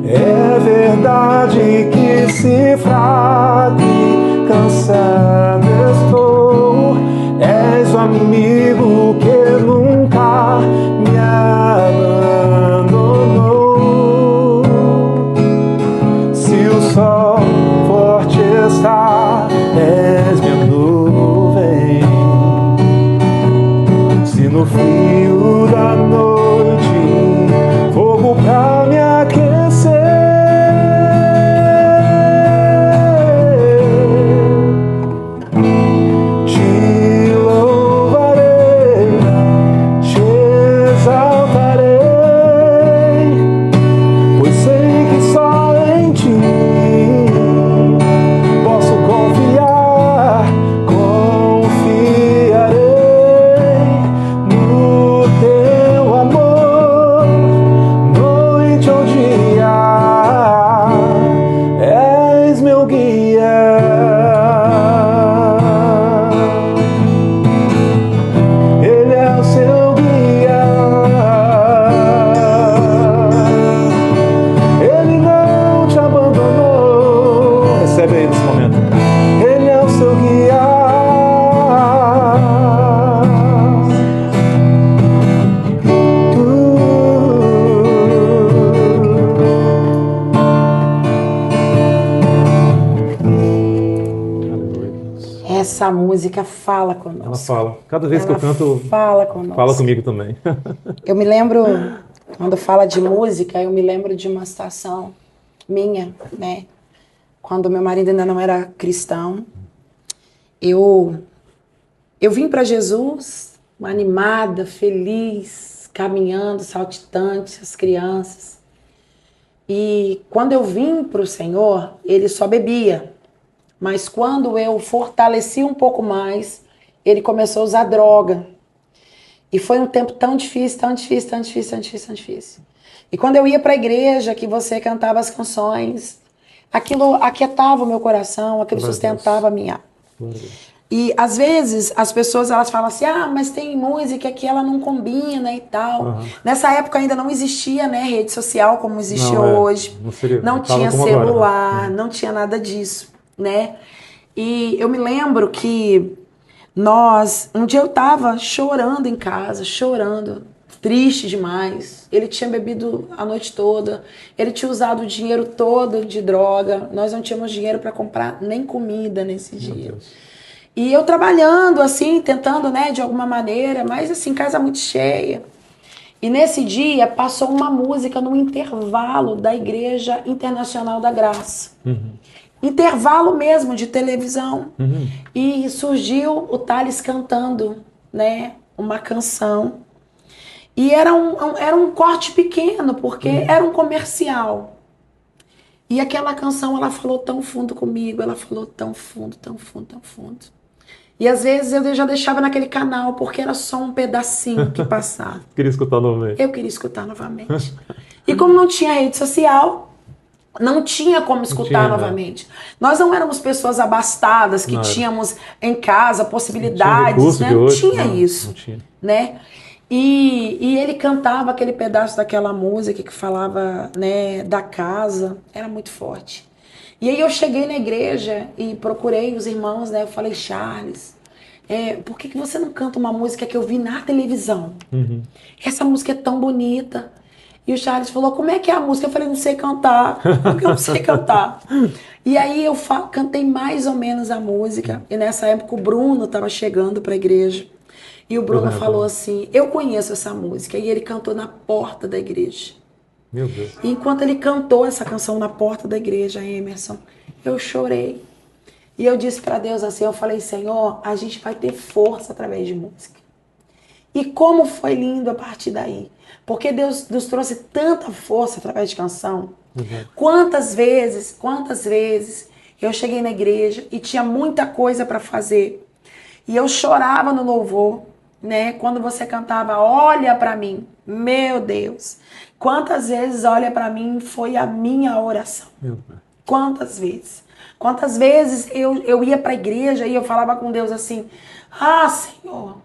É verdade que se fraco e cansado estou, és o amigo que nunca me abandonou. Se o sol forte está, és minha nuvem. Se no frio da noite fogo pra me aquecer, te louvarei, te exaltarei, pois sei que só em ti posso confiar, confiarei no teu amor, noite ou dia, és meu guia. Ele é o seu guia. Ele não te abandonou. Recebe aí nesse momento. Ele é o seu guia. Essa música fala conosco. Ela fala. Cada vez que Ela eu canto, fala conosco. fala comigo também. Eu me lembro, quando fala de música, eu me lembro de uma situação minha, né? Quando meu marido ainda não era cristão, eu vim para Jesus, animada, feliz, caminhando, saltitante, as crianças. E quando eu vim para o Senhor, ele só bebia. Mas quando eu fortaleci um pouco mais, ele começou a usar droga. E foi um tempo tão difícil, tão difícil, tão difícil, tão difícil, tão difícil. E quando eu ia para a igreja, que você cantava as canções, aquilo aquietava o meu coração, aquilo Glória a sustentava a minha. Glória a Deus. E às vezes as pessoas elas falam assim, ah, mas tem música que ela não combina e tal. Aham. Nessa época ainda não existia, né, rede social como existe Não, hoje. não seria, Não não tava tinha como agora, celular, né? não tinha nada disso, né? E eu me lembro que um dia eu tava chorando em casa, chorando, triste demais. Ele tinha bebido a noite toda, ele tinha usado o dinheiro todo de droga. Nós não tínhamos dinheiro para comprar nem comida nesse Meu dia. Deus. E eu trabalhando assim, tentando, né, de alguma maneira, mas assim, casa muito cheia. E nesse dia passou uma música no intervalo da Igreja Internacional da Graça. Uhum. Intervalo mesmo de televisão. Uhum. E surgiu o Thales cantando, né, uma canção. E era um corte pequeno, porque era um comercial. E aquela canção, ela falou tão fundo comigo, ela falou tão fundo, tão fundo, tão fundo. E às vezes eu já deixava naquele canal, porque era só um pedacinho que passava. Queria escutar novamente. Eu queria escutar novamente. E como não tinha rede social, não tinha como escutar tinha, novamente. Nós não éramos pessoas abastadas, que Não era. tínhamos em casa Tinha possibilidades, recurso né? de Não hoje? tinha Não, isso, não tinha. né? E ele cantava aquele pedaço daquela música que falava, né, da casa, era muito forte. E aí eu cheguei na igreja e procurei os irmãos, né? Eu falei, Charles, por que você não canta uma música que eu vi na televisão? Uhum. Essa música é tão bonita. E o Charles falou, como é que é a música? Eu falei, não sei cantar, porque eu não sei cantar. E aí eu cantei mais ou menos a música. E nessa época o Bruno estava chegando para a igreja. E o Bruno falou assim, eu conheço essa música. E ele cantou na porta da igreja. Meu Deus. E enquanto ele cantou essa canção na porta da igreja, Emerson, eu chorei. E eu disse para Deus assim, eu falei, Senhor, a gente vai ter força através de música. E como foi lindo a partir daí. Porque Deus nos trouxe tanta força através de canção. Uhum. Quantas vezes eu cheguei na igreja e tinha muita coisa para fazer. E eu chorava no louvor, né? Quando você cantava, olha para mim. Meu Deus. Quantas vezes olha para mim foi a minha oração. Meu Deus. Quantas vezes? Quantas vezes eu ia para a igreja e eu falava com Deus assim, ah, Senhor,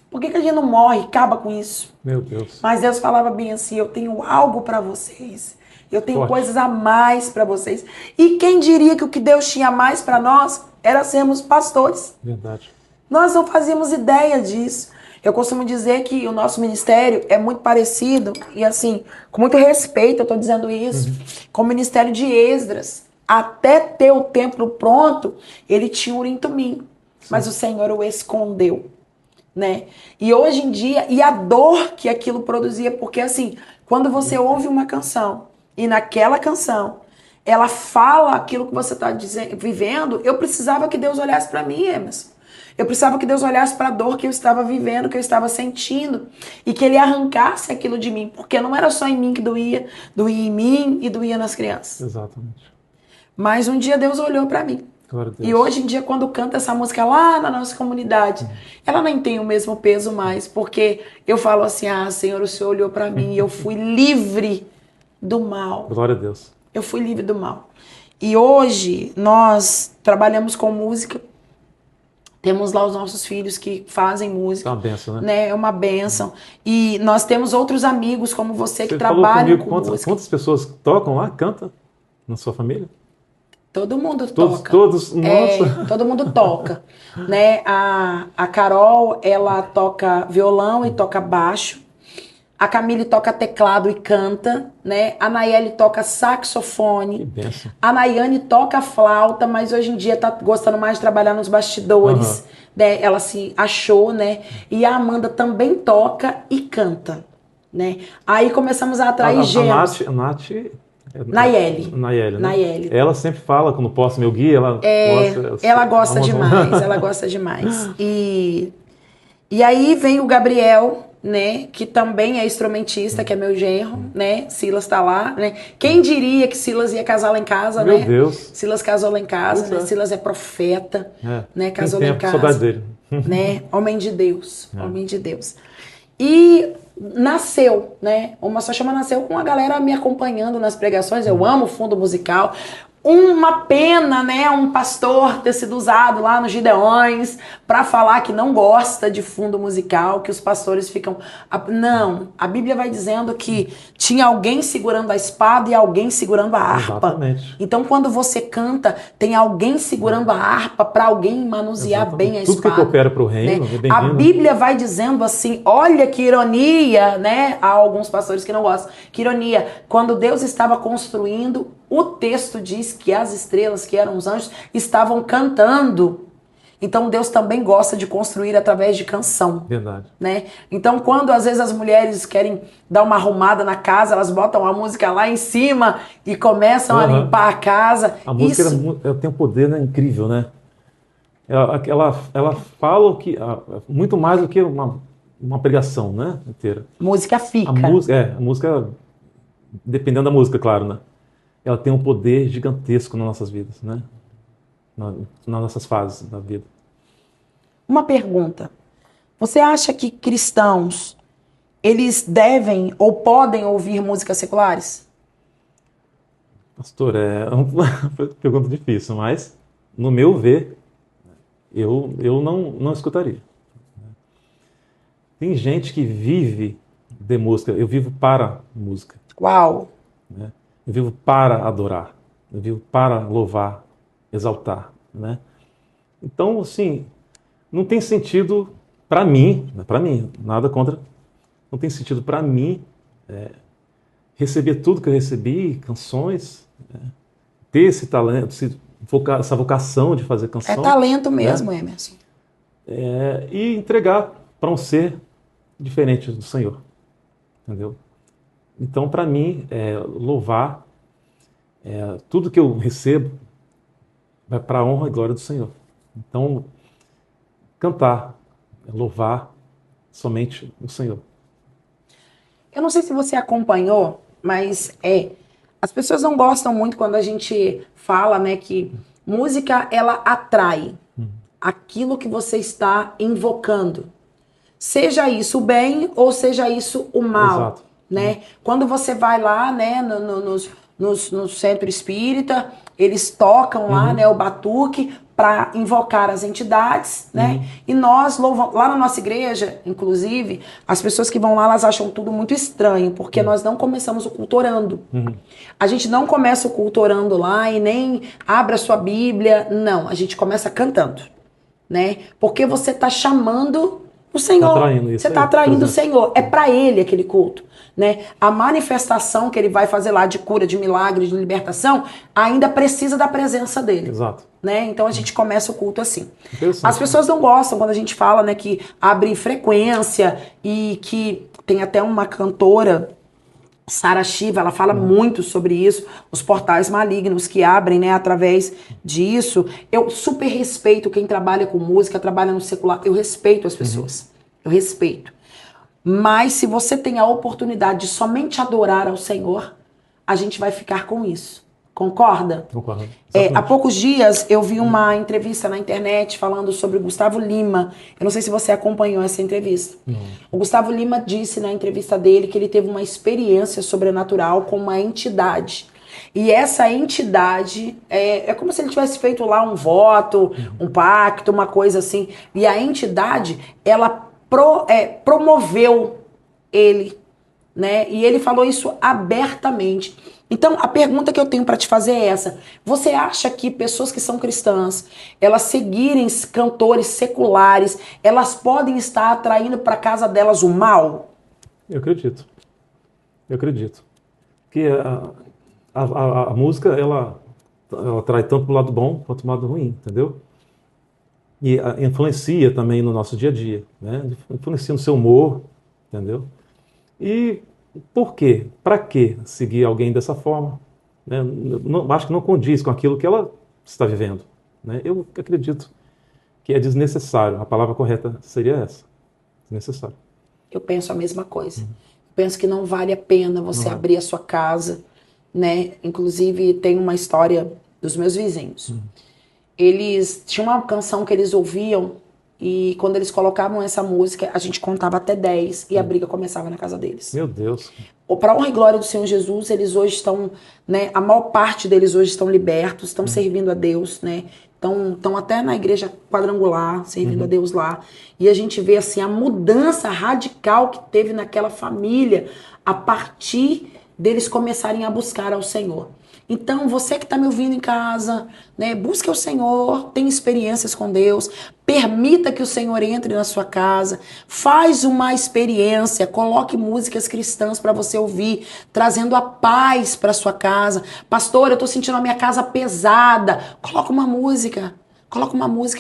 por que a gente não morre? Acaba com isso. Meu Deus. Mas Deus falava bem assim, eu tenho algo para vocês. Eu tenho Forte. coisas a mais para vocês. E quem diria que o que Deus tinha mais para nós era sermos pastores. Verdade. Nós não fazíamos ideia disso. Eu costumo dizer que o nosso ministério é muito parecido, e assim, com muito respeito eu estou dizendo isso, com o ministério de Esdras. Até ter o templo pronto, ele tinha Urim Tumim, mas o Senhor o escondeu, né? E hoje em dia, e a dor que aquilo produzia, porque assim, quando você ouve uma canção, e naquela canção, ela fala aquilo que você está vivendo, eu precisava que Deus olhasse para mim, Emerson. Eu precisava que Deus olhasse para a dor que eu estava vivendo, que eu estava sentindo, e que Ele arrancasse aquilo de mim, porque não era só em mim que doía em mim e doía nas crianças. Exatamente. Mas um dia Deus olhou para mim. Glória a Deus. E hoje em dia, quando canta essa música lá na nossa comunidade, ela nem tem o mesmo peso mais, porque eu falo assim, ah, Senhor, o Senhor olhou para mim e eu fui livre do mal. Glória a Deus. Eu fui livre do mal. E hoje nós trabalhamos com música. Temos lá os nossos filhos que fazem música. É uma benção, né? É uma benção. E nós temos outros amigos como você que Você falou trabalham comigo com música. quantas pessoas tocam lá, canta na sua família? Todo mundo Todos, toca. todos, nossa. Todo mundo toca. Né? A Carol, ela toca violão e toca baixo. A Camille toca teclado e canta, né? A Nayeli toca Que saxofone. benção. A Nayane toca flauta, mas hoje em dia tá gostando mais de trabalhar nos bastidores. Né? Ela se achou, né? E a Amanda também toca e canta, né? Aí começamos a atrair gêmeos. A Nath Nayeli. Nayeli, né? Nayeli. Ela sempre fala, quando posta meu guia, Ela gosta demais, ela gosta demais. E aí vem o Gabriel, né, que também é instrumentista, que é meu genro, né? Silas tá lá, né? Quem diria que Silas ia casar lá em casa, Meu né? Deus. Silas casou lá em casa, Pois né? é. Silas é profeta, né? Tem Casou lá em tempo, saudade casa, dele. né? Homem de Deus, É. homem de Deus. E nasceu, né? Uma Só Chama nasceu com a galera me acompanhando nas pregações. Eu amo fundo musical. Uma pena, né, um pastor ter sido usado lá nos Gideões para falar que não gosta de fundo musical, que os pastores ficam... Não, a Bíblia vai dizendo que tinha alguém segurando a espada e alguém segurando a harpa. Exatamente. Então, quando você canta, tem alguém segurando a harpa para alguém manusear Exatamente. bem a Tudo espada. que coopera para o reino Né? é bem-vindo. A Bíblia vai dizendo assim, olha que ironia, né? Há alguns pastores que não gostam. Que ironia, quando Deus estava construindo, o texto diz que as estrelas, que eram os anjos, estavam cantando. Então Deus também gosta de construir através de canção. Verdade. Né? Então, quando às vezes as mulheres querem dar uma arrumada na casa, elas botam a música lá em cima e começam a limpar a casa. A música ela tem um poder, né, incrível, né? Ela fala o que, muito mais do que uma pregação, né, inteira. Música fica. A música, dependendo da música, claro, né? Ela tem um poder gigantesco nas nossas vidas, né? Nas nossas fases da vida. Uma pergunta. Você acha que cristãos, eles devem ou podem ouvir músicas seculares? Pastor, é uma pergunta difícil, mas, no meu ver, eu não escutaria. Tem gente que vive de música, eu vivo para música. Uau! Né? Eu vivo para adorar, eu vivo para louvar, exaltar, né? Então, assim, não tem sentido para mim, nada contra, não tem sentido para mim receber tudo que eu recebi, canções, né? Ter esse talento, essa vocação de fazer canção. É talento mesmo, né? Emerson. E entregar para um ser diferente do Senhor, entendeu? Então, para mim, louvar, tudo que eu recebo vai para a honra e glória do Senhor. Então, cantar, louvar somente o Senhor. Eu não sei se você acompanhou, mas as pessoas não gostam muito quando a gente fala, né, que música, ela atrai aquilo que você está invocando. Seja isso o bem ou seja isso o mal. Exato. Né? Quando você vai lá, né, no centro espírita, eles tocam lá, né, o batuque para invocar as entidades, né? E nós louvamos, lá na nossa igreja, inclusive, as pessoas que vão lá, elas acham tudo muito estranho, porque nós não começamos o culto orando. A gente não começa o culto orando lá e nem abre a sua Bíblia, não, a gente começa cantando, né? Porque você está chamando o Senhor, você está atraindo o Senhor, é para Ele aquele culto, né? A manifestação que Ele vai fazer lá de cura, de milagre, de libertação, ainda precisa da presença dEle. Exato. Né? Então a gente começa o culto assim. As pessoas não gostam quando a gente fala, né, que abre frequência e que tem até uma cantora, Sara Shiva, ela fala muito sobre isso, os portais malignos que abrem, né, através disso. Eu super respeito quem trabalha com música, trabalha no secular, eu respeito as pessoas, eu respeito. Mas se você tem a oportunidade de somente adorar ao Senhor, a gente vai ficar com isso. Concorda? Concordo. Há poucos dias eu vi uma entrevista na internet falando sobre o Gustavo Lima. Eu não sei se você acompanhou essa entrevista. Não. O Gustavo Lima disse na entrevista dele que ele teve uma experiência sobrenatural com uma entidade. E essa entidade é como se ele tivesse feito lá um voto, um pacto, uma coisa assim. E a entidade, ela promoveu ele, né? E ele falou isso abertamente. Então, a pergunta que eu tenho para te fazer é essa. Você acha que pessoas que são cristãs, elas seguirem cantores seculares, elas podem estar atraindo para casa delas o mal? Eu acredito. Eu acredito. Que a música, ela atrai tanto para o lado bom quanto para o lado ruim, entendeu? E influencia também no nosso dia a dia, né? Influencia no seu humor, entendeu? E por quê? Para que seguir alguém dessa forma? Né? Acho que não condiz com aquilo que ela está vivendo. Né? Eu acredito que é desnecessário. A palavra correta seria essa. Desnecessário. eu penso a mesma coisa. Penso que não vale a pena você abrir a sua casa, né? Inclusive, tem uma história dos meus vizinhos. Eles tinham uma canção que eles ouviam e quando eles colocavam essa música, a gente contava até 10 e a briga começava na casa deles. Meu Deus. Para honra e glória do Senhor Jesus, eles hoje estão, né? A maior parte deles hoje estão libertos, estão servindo a Deus, né? Estão até na igreja quadrangular, servindo a Deus lá. E a gente vê assim a mudança radical que teve naquela família a partir deles começarem a buscar ao Senhor. Então, você que está me ouvindo em casa, né, busque o Senhor, tenha experiências com Deus, permita que o Senhor entre na sua casa, faz uma experiência, coloque músicas cristãs para você ouvir, trazendo a paz para sua casa. Pastor, eu estou sentindo a minha casa pesada. Coloca uma música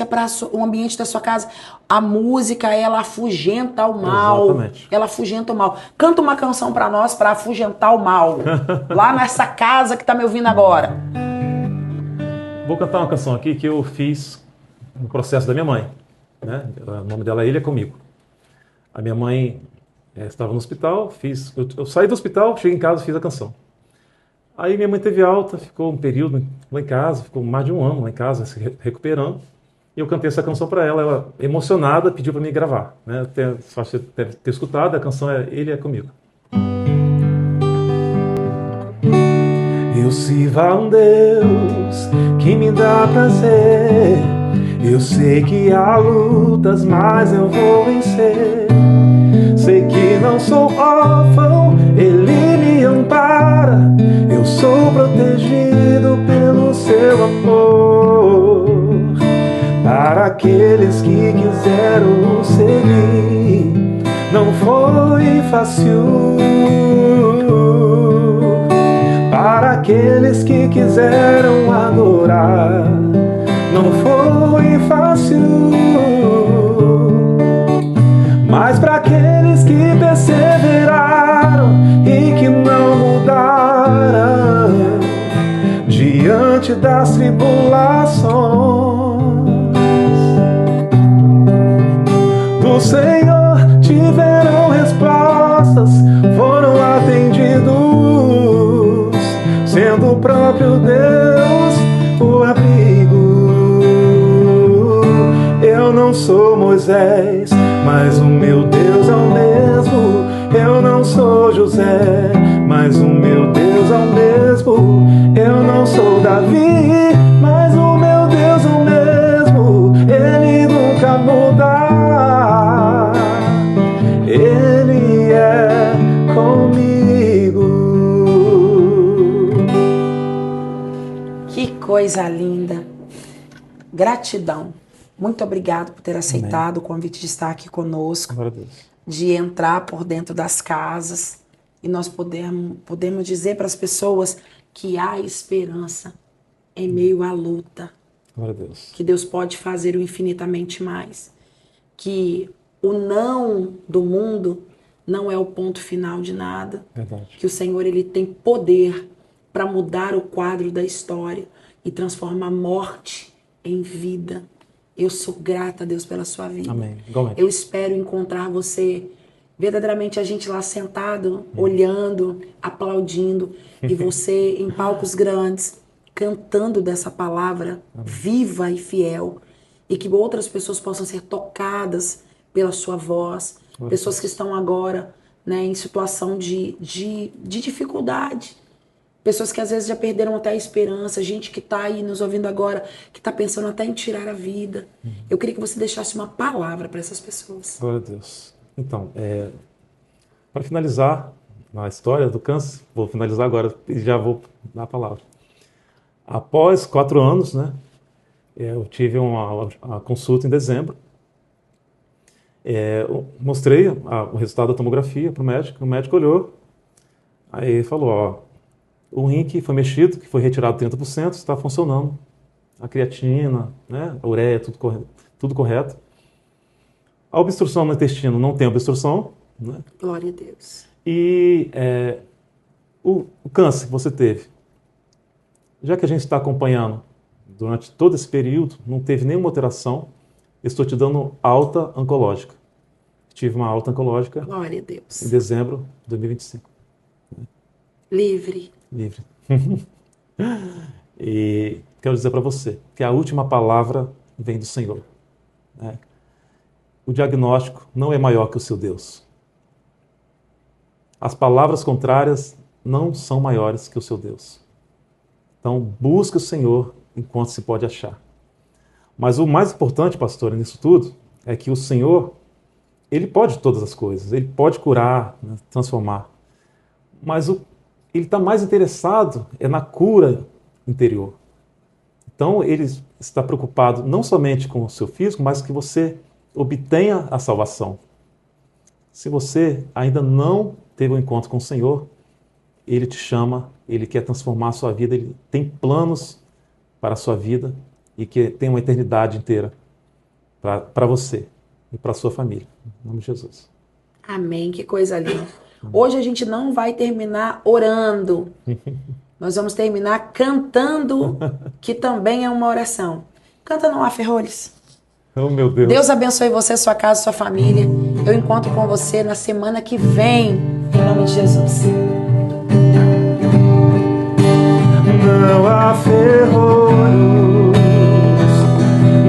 para o ambiente da sua casa. A música, ela afugenta o mal. Exatamente. Ela afugenta o mal. Canta uma canção para nós para afugentar o mal. Lá nessa casa que tá me ouvindo agora. Vou cantar uma canção aqui que eu fiz no processo da minha mãe, né? O nome dela é Ele é Comigo. A minha mãe estava no hospital, eu saí do hospital, cheguei em casa e fiz a canção. Aí minha mãe teve alta, ficou um período lá em casa, ficou mais de um ano lá em casa, se recuperando. E eu cantei essa canção para ela, ela emocionada pediu para mim gravar, né? Até, você deve ter escutado, a canção é Ele é Comigo. Eu sirvo a um Deus que me dá prazer. Eu sei que há lutas, mas eu vou vencer. Sei que não sou órfão, Ele me ampara. Eu sou protegido pelo seu amor. Para aqueles que quiseram seguir, não foi fácil. Para aqueles que quiseram adorar, não foi fácil. Mas para aqueles que perseveraram e que não mudaram diante das tribulações, do Senhor tiveram respostas, foram atendidos, sendo o próprio Deus o abrigo. Eu não sou Moisés, mas o meu Deus é o mesmo. Eu não sou José, mas o meu Deus é o mesmo. Eu não sou Davi, mas o meu Deus é o mesmo. Ele nunca muda. Ele é comigo. Que coisa linda. Gratidão. Muito obrigado por ter aceitado o convite de estar aqui conosco, de entrar por dentro das casas e nós podemos dizer para as pessoas que há esperança em meio à luta. Glória a Deus. Que Deus pode fazer o infinitamente mais. Que o não do mundo não é o ponto final de nada. Verdade. Que o Senhor ele tem poder para mudar o quadro da história e transformar morte em vida. Eu sou grata a Deus pela sua vida. Amém. Igualmente. Eu espero encontrar você, verdadeiramente a gente lá sentado, olhando, aplaudindo, e você em palcos grandes, cantando dessa palavra viva e fiel, e que outras pessoas possam ser tocadas pela sua voz, pessoas que estão agora, né, em situação de dificuldade, pessoas que às vezes já perderam até a esperança, gente que está aí nos ouvindo agora, que está pensando até em tirar a vida. Eu queria que você deixasse uma palavra para essas pessoas. Glória a Deus. Então, para finalizar a história do câncer, vou finalizar agora e já vou dar a palavra. Após 4 anos, né, eu tive uma consulta em dezembro. Eu mostrei o resultado da tomografia para o médico olhou, aí falou, ó, o rim que foi mexido, que foi retirado 30%, está funcionando. A creatina, né, a ureia, tudo correto. A obstrução no intestino não tem obstrução. Né? Glória a Deus. E o câncer que você teve, já que a gente está acompanhando durante todo esse período, não teve nenhuma alteração, estou te dando alta oncológica. tive uma alta oncológica Glória a em Deus. dezembro de 2025. Livre. Livre. E quero dizer para você que a última palavra vem do Senhor, né? O diagnóstico não é maior que o seu Deus. As palavras contrárias não são maiores que o seu Deus. Então, busque o Senhor enquanto se pode achar. Mas o mais importante, pastor, nisso tudo, é que o Senhor, Ele pode todas as coisas. Ele pode curar, né, transformar. Mas Ele está mais interessado na cura interior. Então, Ele está preocupado não somente com o seu físico, mas que você obtenha a salvação. Se você ainda não teve um encontro com o Senhor, Ele te chama, Ele quer transformar a sua vida, Ele tem planos para a sua vida e que tem uma eternidade inteira para você e para a sua família. Em nome de Jesus. Amém, que coisa linda. Hoje a gente não vai terminar orando. Nós vamos terminar cantando, que também é uma oração. Canta no ar, Ferrolhos. Oh, meu Deus. Deus abençoe você, sua casa, sua família. Eu encontro com você na semana que vem, em nome de Jesus. Não há ferrolhos,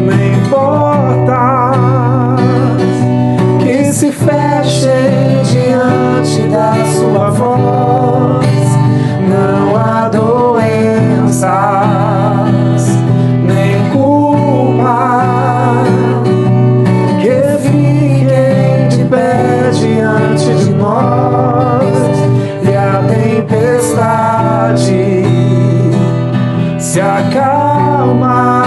nem portas que se fechem diante da sua voz. Não há doenças, nem culpa que fiquem de pé diante de nós. E a tempestade se acalma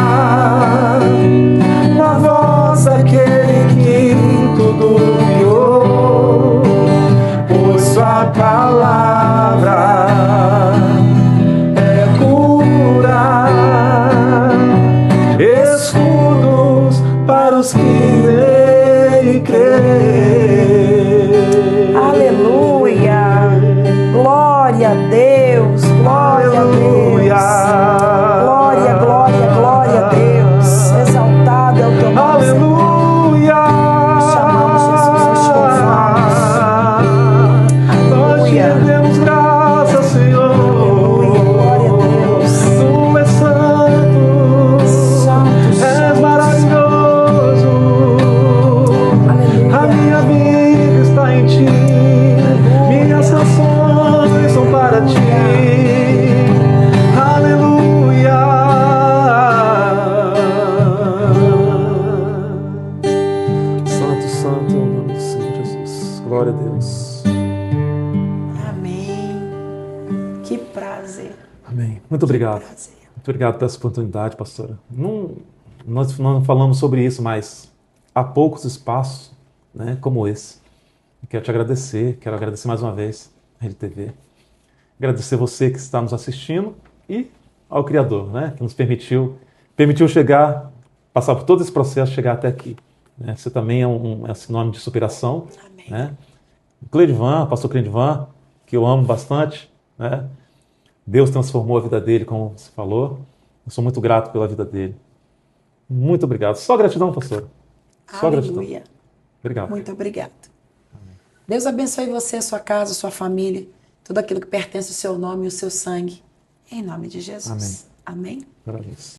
na voz daquele que tudo criou, pois sua palavra é cura, escudos para os que nele creem. Aleluia! Glória a Deus! Glória a Deus! Glória, glória, glória a Deus! Exaltado é o teu nome, Senhor. Aleluia! Chamamos Jesus, nós te louvamos. Nós te Aleluia! rendemos graças, Senhor. Aleluia! Glória a Deus! Tu és santo, Santo, és santo, maravilhoso. A Aleluia! minha vida está em ti, minhas canções são para ti. Aleluia! Santo, santo é o nome do Senhor Jesus. Glória a Deus. Amém. Que prazer. Amém. Muito obrigado. Prazer. Muito obrigado por essa oportunidade, pastora. Nós não falamos sobre isso, mas há poucos espaços, né, como esse. Eu quero te agradecer, quero agradecer mais uma vez a Rede TV. Agradecer você que está nos assistindo e ao Criador, né, que nos permitiu chegar, passar por todo esse processo, chegar até aqui. Né? Você também é sinônimo de superação. Amém. Né? Cleidivan, pastor Cleidivan, que eu amo bastante, né? Deus transformou a vida dele, como você falou. Eu sou muito grato pela vida dele. Muito obrigado. Só gratidão, pastor. Só gratidão. Aleluia. Obrigado. Muito obrigado. Deus abençoe você, sua casa, sua família, tudo aquilo que pertence ao seu nome e ao seu sangue. Em nome de Jesus. Amém. Glória a Deus.